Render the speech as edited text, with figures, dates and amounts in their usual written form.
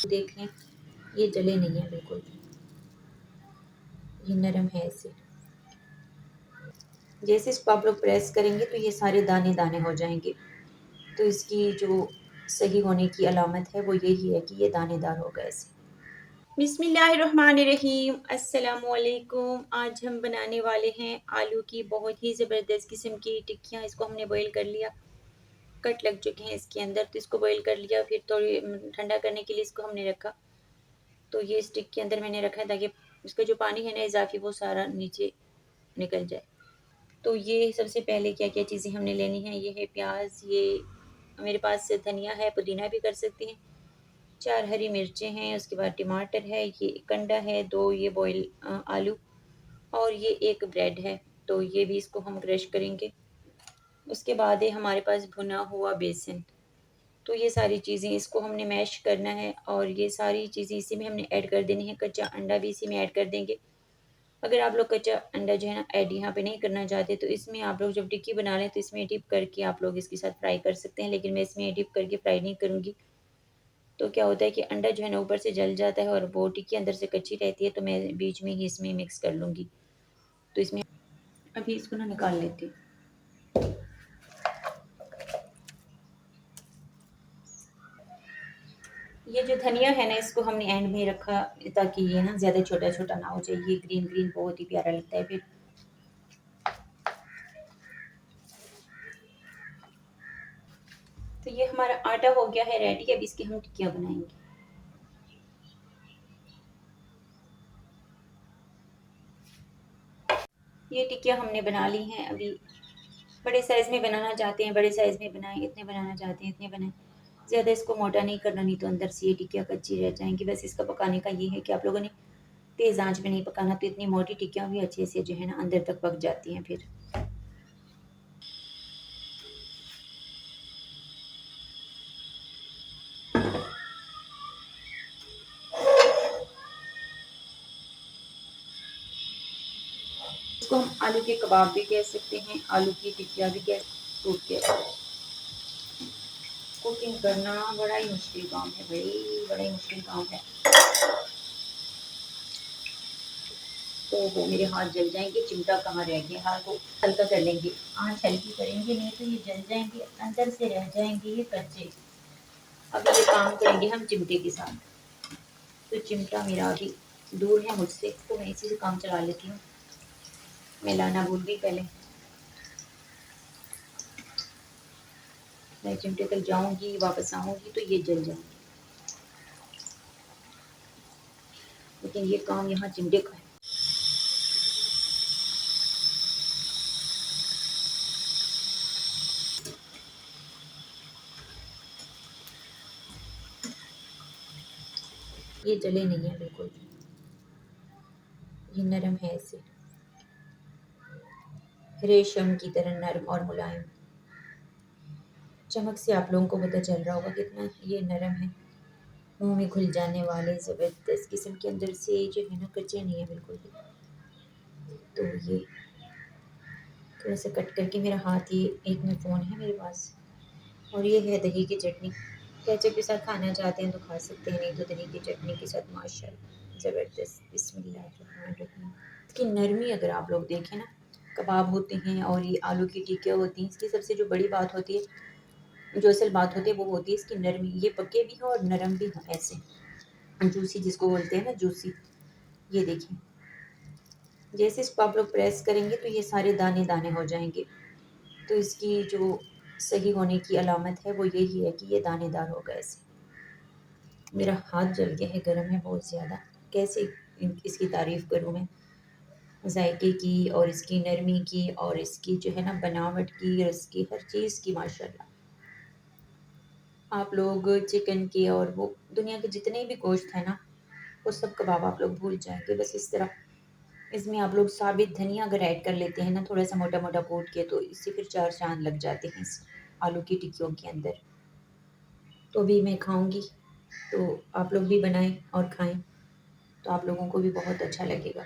देखें, ये जले नहीं है बिल्कुल भी, ये नरम है ऐसे। जैसे इसको आप लोग प्रेस करेंगे तो ये सारे दाने दाने हो जाएंगे। तो इसकी जो सही होने की अलामत है वो यही है कि ये दानेदार होगा ऐसे। बिस्मिल्लाहिर्रहमानिर्रहीम, अस्सलामुअलैकुम। आज हम बनाने वाले हैं आलू की बहुत ही ज़बरदस्त किस्म की टिक्कियाँ। इसको हमने बॉईल कर लिया, कट लग चुके हैं इसके अंदर, तो इसको बॉईल कर लिया। फिर थोड़ी ठंडा करने के लिए इसको हमने रखा। तो ये स्टिक के अंदर मैंने रखा है ताकि इसका जो पानी है ना इजाफी वो सारा नीचे निकल जाए। तो ये सबसे पहले क्या क्या चीज़ें हमने लेनी है, ये है प्याज, ये मेरे पास धनिया है, पुदीना भी कर सकते हैं, 4 हरी मिर्चें हैं, उसके बाद टमाटर है, ये एक अंडा है, 2 ये बॉयल आलू, और ये एक ब्रेड है। तो ये भी इसको हम क्रश करेंगे। उसके बाद है हमारे पास भुना हुआ बेसन। तो ये सारी चीज़ें इसको हमने मैश करना है और ये सारी चीज़ें इसी में हमने ऐड कर देनी है। कच्चा अंडा भी इसी में ऐड कर देंगे। अगर आप लोग कच्चा अंडा जो है ना ऐड यहाँ पे नहीं करना चाहते तो इसमें आप लोग जब टिक्की बना लें तो इसमें डिप करके आप लोग इसके साथ फ्राई कर सकते हैं, लेकिन मैं इसमें डिप करके फ्राई नहीं करूँगी। तो क्या होता है कि अंडा जो है ना ऊपर से जल जाता है और वो टिक्की अंदर से कच्ची रहती है, तो मैं बीच में ही इसमें मिक्स कर लूँगी। तो इसमें अभी इसको ना निकाल लेती हूँ। ये जो धनिया है ना इसको हमने एंड में रखा ताकि ये ना ज़्यादा छोटा छोटा ना हो जाए। ये ग्रीन ग्रीन बहुत ही प्यारा लगता है फिर। तो ये हमारा आटा हो गया है रेडी। अब इसकी हम टिक्कियाँ बनाएंगे। ये टिक्कियाँ हमने बना ली हैं। अभी बड़े साइज़ में बनाना चाहते हैं बड़े साइज़ में बनाएं, इतने बनाना चाहते हैं इतने बनाएं। ज़्यादा इसको मोटा नहीं करना, नहीं तो अंदर से ये टिक्कियाँ कच्ची रह जाएंगी। बस इसका पकाने का ये है कि आप लोगों ने तेज़ आंच में नहीं पकाना, तो इतनी मोटी टिक्कियाँ भी अच्छे से जो है ना अंदर तक पक जाती हैं फिर। इसको हम आलू के कबाब भी कह सकते हैं, आलू की टिक्कियाँ भी कह सकते हैं। कुकिंग करना बड़ा ही मुश्किल काम है भाई, बड़ा ही मुश्किल काम है। तो वो मेरे हाथ जल जाएंगे। चिमटा कहाँ रह गया, हाथ को हल्का कर लेंगे, आँच हल्की करेंगे, नहीं तो ये जल जाएंगे, अंदर से रह जाएंगे ये कच्चे। अब ये काम करेंगे हम चिमटे के साथ। तो चिमटा मेरा अभी दूर है मुझसे, तो मैं इसी से काम चला लेती हूँ। मैं लाना भूल गई पहले। मैं चिमटे तक जाऊंगी, वापस आऊंगी तो ये जल जाएंगे, लेकिन ये काम यहाँ चिमटे का है। ये जले नहीं है बिल्कुल भी, ये नरम है ऐसे, रेशम की तरह नरम और मुलायम। चमक से आप लोगों को पता चल रहा होगा कितना ये नरम है। मुंह में घुल जाने वाले ज़बरदस्त किस्म के, अंदर से जो है ना कच्चे नहीं है बिल्कुल भी। तो ये थोड़ा सा कट करके मेरा हाथ, ये एक में फ़ोन है मेरे पास, और ये है दही की चटनी। केचप के साथ खाना चाहते हैं तो खा सकते हैं, नहीं तो दही की चटनी के साथ माशाल्लाह ज़बरदस्त। बिस्मिल्लाहिर्रहमानिर्रहीम। इसकी नरमी अगर आप लोग देखें ना, कबाब होते हैं और ये आलू की टिक्कियाँ होती हैं, इसकी सबसे जो बड़ी बात होती है, जो असल बात होती है वो होती है इसकी नरमी। ये पके भी हों और नरम भी हों ऐसे, जूसी जिसको बोलते हैं ना, जूसी। ये देखिए, जैसे इसको आप लोग प्रेस करेंगे तो ये सारे दाने दाने हो जाएंगे। तो इसकी जो सही होने की अलामत है वो यही है कि ये दानेदार होगा ऐसे। मेरा हाथ जल गया है, गर्म है बहुत ज़्यादा। कैसे इसकी तारीफ़ करूँ मैं, जायके की और इसकी नरमी की और इसकी जो है ना बनावट की और इसकी हर चीज़ की माशाल्लाह। आप लोग चिकन के और वो दुनिया के जितने भी गोश्त है ना, वो सब कबाब आप लोग भूल जाएंगे। बस इस तरह इसमें आप लोग साबित धनिया अगर ऐड कर लेते हैं ना थोड़ा सा मोटा मोटा कूट के, तो इससे फिर 4 चाँद लग जाते हैं इस आलू की टिक्कियों के अंदर। तो भी मैं खाऊंगी, तो आप लोग भी बनाएं और खाएं, तो आप लोगों को भी बहुत अच्छा लगेगा।